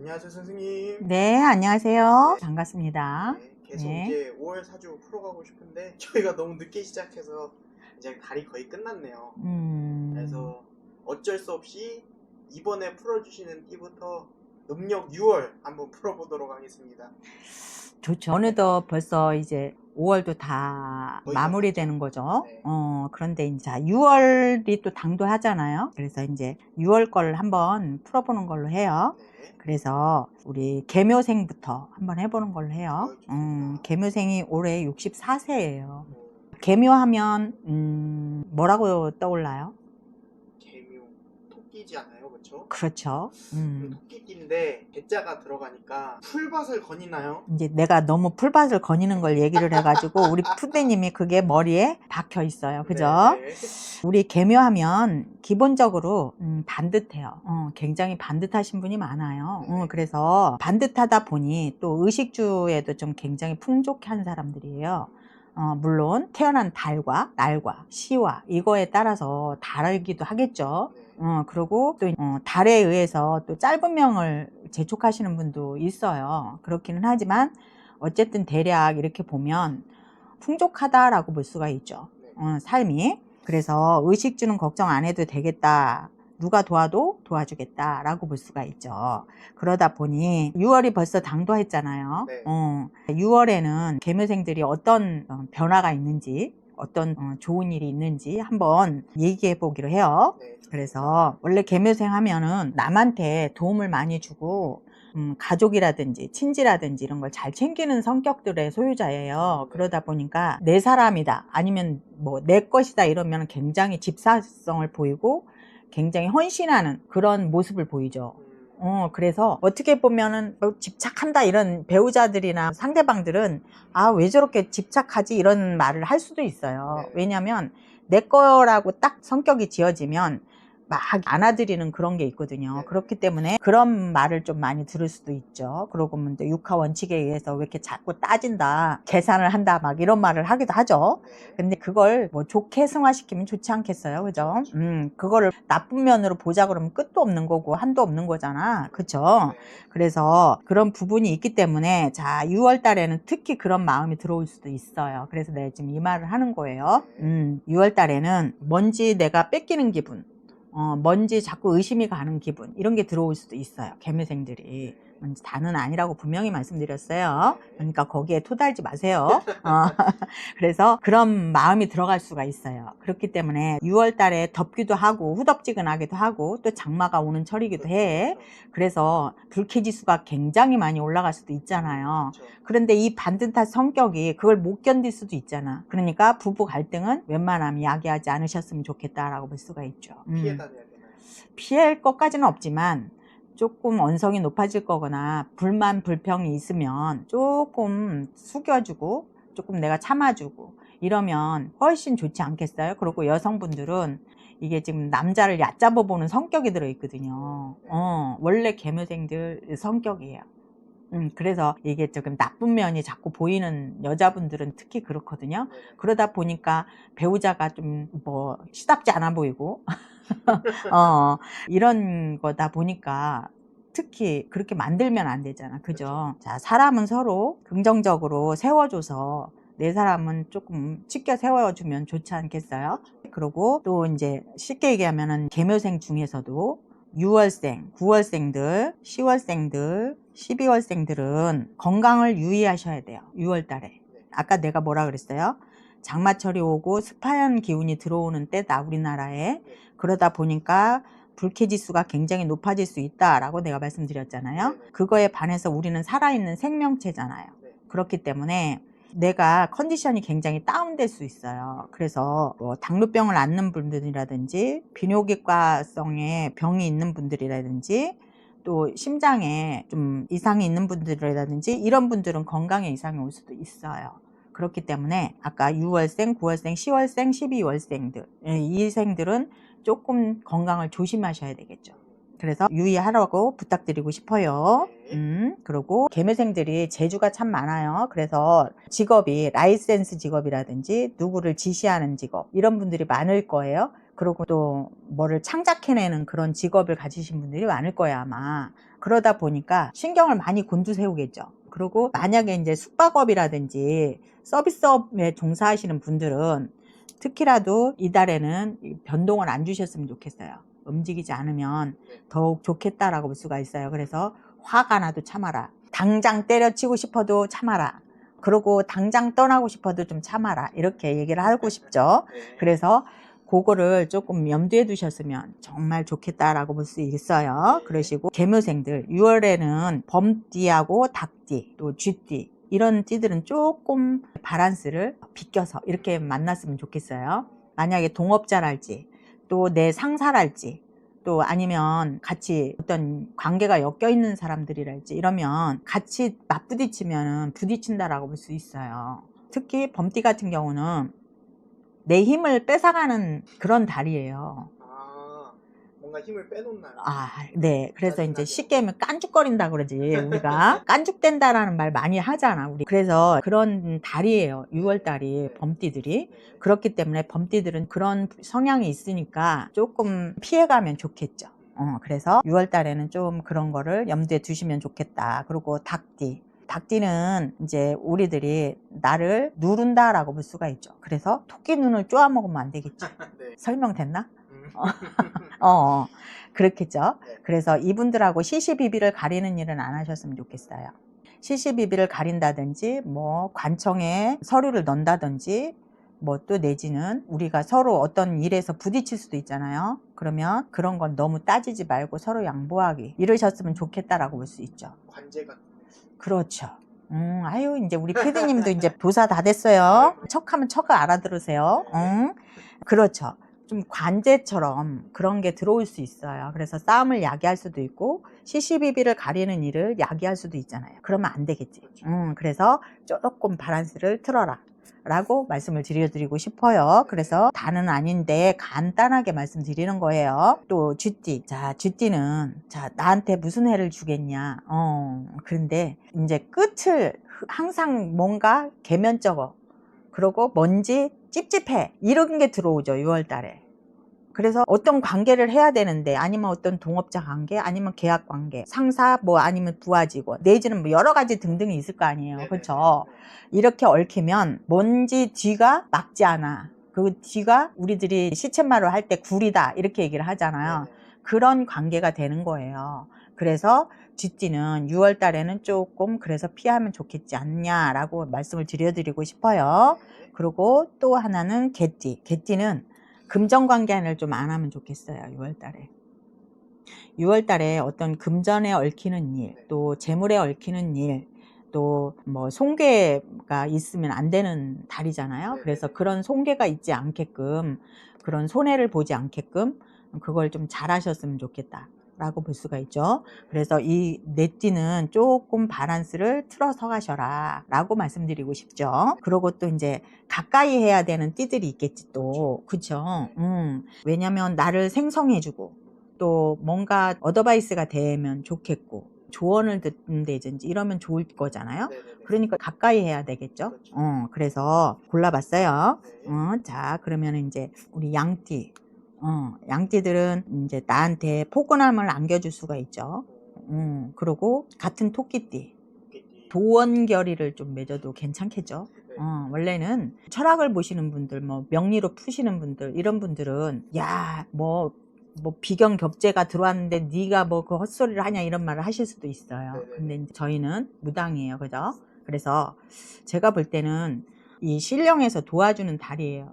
안녕하세요, 선생님. 네, 안녕하세요. 네. 반갑습니다. 네, 계속 네. 이제 5월 사주 풀어가고 싶은데 저희가 너무 늦게 시작해서 이제 달이 거의 끝났네요. 음, 그래서 어쩔 수 없이 이번에 풀어주시는 띠부터 음력 6월 한번 풀어보도록 하겠습니다. 좋죠. 어느덧 벌써 이제 5월도 다 거의 다 마무리되는 거죠. 네. 그런데 이제 6월이 또 당도하잖아요. 그래서 이제 6월 거를 한번 풀어보는 걸로 해요. 네. 그래서 우리 계묘생부터 한번 해보는 걸로 해요. 좋습니다. 계묘생이 올해 64세예요. 어, 계묘하면 뭐라고 떠올라요? 개묘, 토끼지 않아요, 그렇죠? 그렇죠. 토끼띠인데 개자가 들어가니까 풀밭을 거니나요? 이제 내가 너무 풀밭을 거니는 걸 얘기를 해가지고 우리 푸대님이 그게 머리에 박혀 있어요. 그죠? 네네. 우리 계묘하면 기본적으로 반듯해요. 굉장히 반듯하신 분이 많아요. 네. 그래서 반듯하다 보니 또 의식주에도 좀 굉장히 풍족한 사람들이에요. 물론 태어난 달과 날과 시와 이거에 따라서 다르기도 하겠죠. 그리고 또 달에 의해서 또 짧은 명을 재촉하시는 분도 있어요. 그렇기는 하지만 어쨌든 대략 이렇게 보면 풍족하다라고 볼 수가 있죠. 삶이. 그래서 의식주는 걱정 안 해도 되겠다. 누가 도와도 도와주겠다 라고 볼 수가 있죠. 그러다 보니 6월이 벌써 당도했잖아요. 네. 6월에는 계묘생들이 어떤 변화가 있는지 어떤 좋은 일이 있는지 한번 얘기해 보기로 해요. 네. 그래서 원래 계묘생 하면은 남한테 도움을 많이 주고 가족이라든지 친지라든지 이런 걸 잘 챙기는 성격들의 소유자예요. 그러다 보니까 내 사람이다 아니면 뭐 내 것이다 이러면 굉장히 집사성을 보이고 굉장히 헌신하는 그런 모습을 보이죠. 그래서 어떻게 보면은 집착한다 이런 배우자들이나 상대방들은 아, 왜 저렇게 집착하지 이런 말을 할 수도 있어요. 왜냐면 내 거라고 딱 성격이 지어지면 막 안아드리는 그런 게 있거든요. 그렇기 때문에 그런 말을 좀 많이 들을 수도 있죠. 그러고 뭐 육하 원칙에 의해서 왜 이렇게 자꾸 따진다, 계산을 한다, 막 이런 말을 하기도 하죠. 근데 그걸 뭐 좋게 승화시키면 좋지 않겠어요, 그죠? 그거를 나쁜 면으로 보자 그러면 끝도 없는 거고 한도 없는 거잖아, 그쵸? 그래서 그런 부분이 있기 때문에 자 6월 달에는 특히 그런 마음이 들어올 수도 있어요. 그래서 내가 지금 이 말을 하는 거예요. 6월 달에는 뭔지 내가 뺏기는 기분, 뭔지 자꾸 의심이 가는 기분 이런 게 들어올 수도 있어요. 계묘생들이. 다는 아니라고 분명히 말씀드렸어요. 그러니까 거기에 토달지 마세요. 그래서 그런 마음이 들어갈 수가 있어요. 그렇기 때문에 6월 달에 덥기도 하고 후덥지근하기도 하고 또 장마가 오는 철이기도 해. 그래서 불쾌지수가 굉장히 많이 올라갈 수도 있잖아요. 그런데 이 반듯한 성격이 그걸 못 견딜 수도 있잖아. 그러니까 부부 갈등은 웬만하면 야기하지 않으셨으면 좋겠다라고 볼 수가 있죠. 피해 다녀야 되나요? 피할 것까지는 없지만 조금 언성이 높아질 거거나 불만 불평이 있으면 조금 숙여주고 조금 내가 참아주고 이러면 훨씬 좋지 않겠어요? 그리고 여성분들은 이게 지금 남자를 얕잡아 보는 성격이 들어있거든요. 원래 계묘생들 성격이에요. 그래서 이게 조금 나쁜 면이 자꾸 보이는 여자분들은 특히 그렇거든요. 그러다 보니까 배우자가 좀 뭐 시답지 않아 보이고 이런 거다 보니까 특히 그렇게 만들면 안 되잖아. 그죠? 자, 사람은 서로 긍정적으로 세워줘서 내 사람은 조금 치켜 세워주면 좋지 않겠어요? 그리고 또 이제 쉽게 얘기하면은 계묘생 중에서도 6월생, 9월생들, 10월생들, 12월생들은 건강을 유의하셔야 돼요. 6월 달에. 아까 내가 뭐라 그랬어요? 장마철이 오고 습한 기운이 들어오는 때다, 우리나라에. 그러다 보니까 불쾌지수가 굉장히 높아질 수 있다라고 내가 말씀드렸잖아요. 그거에 반해서 우리는 살아있는 생명체잖아요. 그렇기 때문에 내가 컨디션이 굉장히 다운될 수 있어요. 그래서 뭐 당뇨병을 앓는 분들이라든지 비뇨기과성의 병이 있는 분들이라든지 또 심장에 좀 이상이 있는 분들이라든지 이런 분들은 건강에 이상이 올 수도 있어요. 그렇기 때문에 아까 6월생, 9월생, 10월생, 12월생들 이 생들은 조금 건강을 조심하셔야 되겠죠. 그래서 유의하라고 부탁드리고 싶어요. 그리고 계묘생들이 재주가 참 많아요. 그래서 직업이 라이센스 직업이라든지 누구를 지시하는 직업 이런 분들이 많을 거예요. 그리고 또 뭐를 창작해내는 그런 직업을 가지신 분들이 많을 거야, 아마. 그러다 보니까 신경을 많이 곤두세우겠죠. 그리고 만약에 이제 숙박업이라든지 서비스업에 종사하시는 분들은 특히라도 이달에는 변동을 안 주셨으면 좋겠어요. 움직이지 않으면 더욱 좋겠다라고 볼 수가 있어요. 그래서 화가 나도 참아라. 당장 때려치고 싶어도 참아라. 그리고 당장 떠나고 싶어도 좀 참아라. 이렇게 얘기를 하고 싶죠. 그래서 그거를 조금 염두에 두셨으면 정말 좋겠다라고 볼 수 있어요. 그러시고 계묘생들 6월에는 범띠하고 닭띠 또 쥐띠 이런 띠들은 조금 바란스를 비껴서 이렇게 만났으면 좋겠어요. 만약에 동업자랄지 또 내 상사랄지 또 아니면 같이 어떤 관계가 엮여 있는 사람들이랄지 이러면 같이 맞부딪히면 부딪힌다라고 볼 수 있어요. 특히 범띠 같은 경우는 내 힘을 뺏어가는 그런 달이에요. 뭔가 힘을 빼놓나요? 네. 그래서 이제 짜증나게. 쉽게 하면 깐죽거린다 그러지, 우리가. 깐죽된다라는 말 많이 하잖아, 우리. 그래서 그런 달이에요, 6월 달이, 범띠들이. 그렇기 때문에 범띠들은 그런 성향이 있으니까 조금 피해가면 좋겠죠. 그래서 6월 달에는 좀 그런 거를 염두에 두시면 좋겠다. 그리고 닭띠. 닭띠는 이제 우리들이 나를 누른다라고 볼 수가 있죠. 그래서 토끼 눈을 쪼아 먹으면 안 되겠죠. 네. 설명됐나? 그렇겠죠. 그래서 이분들하고 시시비비를 가리는 일은 안 하셨으면 좋겠어요. 시시비비를 가린다든지 뭐 관청에 서류를 넣는다든지 뭐 또 내지는 우리가 서로 어떤 일에서 부딪힐 수도 있잖아요. 그러면 그런 건 너무 따지지 말고 서로 양보하기 이러셨으면 좋겠다라고 볼 수 있죠. 관제 같은. 그렇죠. 아유, 이제 우리 PD님도 이제 도사 다 됐어요. 척하면 척을 알아들으세요. 그렇죠. 좀 관제처럼 그런 게 들어올 수 있어요. 그래서 싸움을 야기할 수도 있고 시시비비를 가리는 일을 야기할 수도 있잖아요. 그러면 안 되겠지. 그래서 조금 바란스를 틀어라 라고 말씀을 드리고 싶어요. 그래서 다는 아닌데 간단하게 말씀드리는 거예요. 또 쥐띠. 자, 쥐띠는 자, 나한테 무슨 해를 주겠냐. 그런데 이제 끝을 항상 뭔가 계면적어. 그리고 뭔지 찝찝해. 이런 게 들어오죠, 6월 달에. 그래서 어떤 관계를 해야 되는데 아니면 어떤 동업자 관계 아니면 계약 관계 상사 뭐 아니면 부하 직원 내지는 뭐 여러 가지 등등이 있을 거 아니에요. 그렇죠? 이렇게 얽히면 뭔지 뒤가 막지 않아. 그 뒤가 우리들이 시쳇말로 할 때 굴이다 이렇게 얘기를 하잖아요. 그런 관계가 되는 거예요. 그래서 쥐띠는 6월 달에는 조금 그래서 피하면 좋겠지 않냐라고 말씀을 드리고 싶어요. 그리고 또 하나는 개띠. 개띠는 금전관계를 좀 안 하면 좋겠어요, 6월 달에. 6월 달에 어떤 금전에 얽히는 일, 또 재물에 얽히는 일, 또 뭐 손괴가 있으면 안 되는 달이잖아요. 그래서 그런 손괴가 있지 않게끔, 그런 손해를 보지 않게끔 그걸 좀 잘 하셨으면 좋겠다 라고 볼 수가 있죠. 그래서 이 넷띠는 조금 바란스를 틀어서 가셔라 라고 말씀드리고 싶죠. 그리고 또 이제 가까이 해야 되는 띠들이 있겠지 또. 그쵸? 왜냐면 나를 생성해주고 또 뭔가 어드바이스가 되면 좋겠고 조언을 듣는다든지 이러면 좋을 거잖아요. 그러니까 가까이 해야 되겠죠. 그래서 골라봤어요. 자, 그러면 이제 우리 양띠. 양띠들은 이제 나한테 포근함을 안겨줄 수가 있죠. 그리고 같은 토끼띠. 도원결의를 좀 맺어도 괜찮겠죠. 원래는 철학을 보시는 분들, 뭐 명리로 푸시는 분들, 이런 분들은 야, 뭐 비경겹제가 들어왔는데 네가 뭐 그 헛소리를 하냐 이런 말을 하실 수도 있어요. 근데 이제 저희는 무당이에요, 그죠? 그래서 제가 볼 때는 이 신령에서 도와주는 달이에요,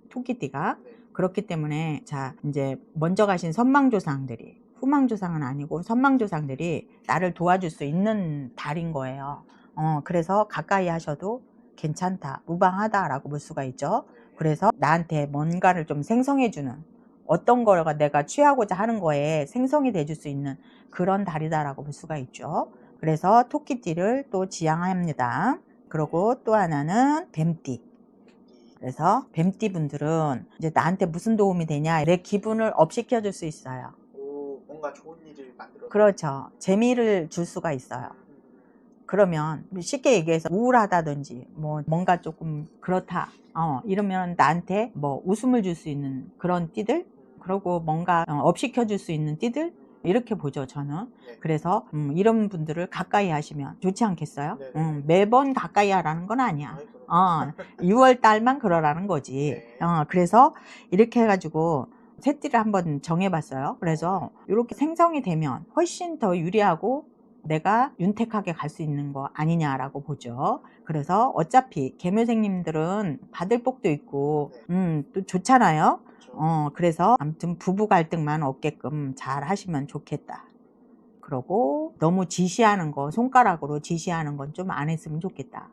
토끼띠가. 그렇기 때문에 자, 이제 먼저 가신 선망조상들이, 후망조상은 아니고 선망조상들이 나를 도와줄 수 있는 달인 거예요. 그래서 가까이 하셔도 괜찮다, 무방하다라고 볼 수가 있죠. 그래서 나한테 뭔가를 좀 생성해주는, 어떤 거가 내가 취하고자 하는 거에 생성이 돼줄 수 있는 그런 달이다라고 볼 수가 있죠. 그래서 토끼띠를 또 지향합니다. 그리고 또 하나는 뱀띠. 그래서 뱀띠 분들은 이제 나한테 무슨 도움이 되냐, 내 기분을 업시켜 줄 수 있어요. 뭔가 좋은 일을 만들어. 그렇죠. 재미를 줄 수가 있어요. 그러면 쉽게 얘기해서 우울하다든지 뭐 뭔가 조금 그렇다 이러면 나한테 뭐 웃음을 줄 수 있는 그런 띠들, 그리고 뭔가 업시켜 줄 수 있는 띠들, 이렇게 보죠 저는. 네. 그래서 이런 분들을 가까이 하시면 좋지 않겠어요? 네네. 매번 가까이 하라는 건 아니야. 아이, 그럼. 6월 달만 그러라는 거지. 네. 그래서 이렇게 해가지고 새띠를 한번 정해봤어요. 그래서 이렇게 생성이 되면 훨씬 더 유리하고 내가 윤택하게 갈 수 있는 거 아니냐라고 보죠. 그래서 어차피 개묘생님들은 받을 복도 있고 또 좋잖아요. 그렇죠. 그래서 아무튼 부부 갈등만 없게끔 잘 하시면 좋겠다. 그러고 너무 지시하는 거, 손가락으로 지시하는 건 좀 안 했으면 좋겠다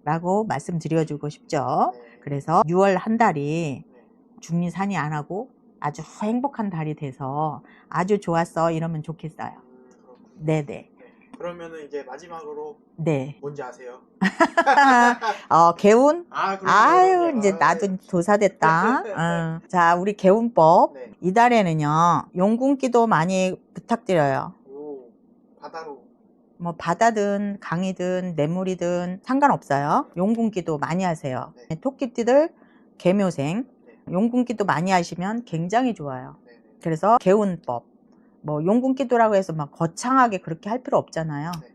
라고 말씀드려주고 싶죠. 네. 그래서 6월 한 달이 네. 중리산이 안 하고 아주 행복한 달이 돼서 아주 좋았어 이러면 좋겠어요. 그렇군요. 네네. 네. 그러면은 이제 마지막으로 네. 뭔지 아세요? 개운? 아, 그럼요. 아유, 그럼요. 이제 나도 도사됐다. 자, 우리 개운법. 네. 이 달에는요, 용궁기도 많이 부탁드려요. 오, 바다로. 뭐, 바다든 강이든 냇물이든 상관없어요. 용궁기도 많이 하세요. 네. 토끼띠들, 개묘생. 네. 용궁기도 많이 하시면 굉장히 좋아요. 네. 네. 그래서 개운법. 뭐 용궁기도라고 해서 막 거창하게 그렇게 할 필요 없잖아요. 네.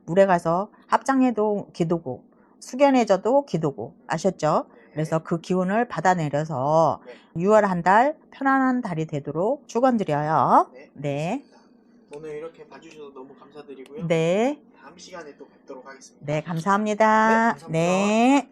물에 가서 합장해도 기도고 숙연해져도 기도고, 아셨죠? 네. 그래서 그 기운을 받아내려서 네. 6월 한 달 편안한 달이 되도록 축원드려요. 네. 네. 알겠습니다. 오늘 이렇게 봐주셔서 너무 감사드리고요. 네. 다음 시간에 또 뵙도록 하겠습니다. 네, 감사합니다. 네, 감사합니다. 네.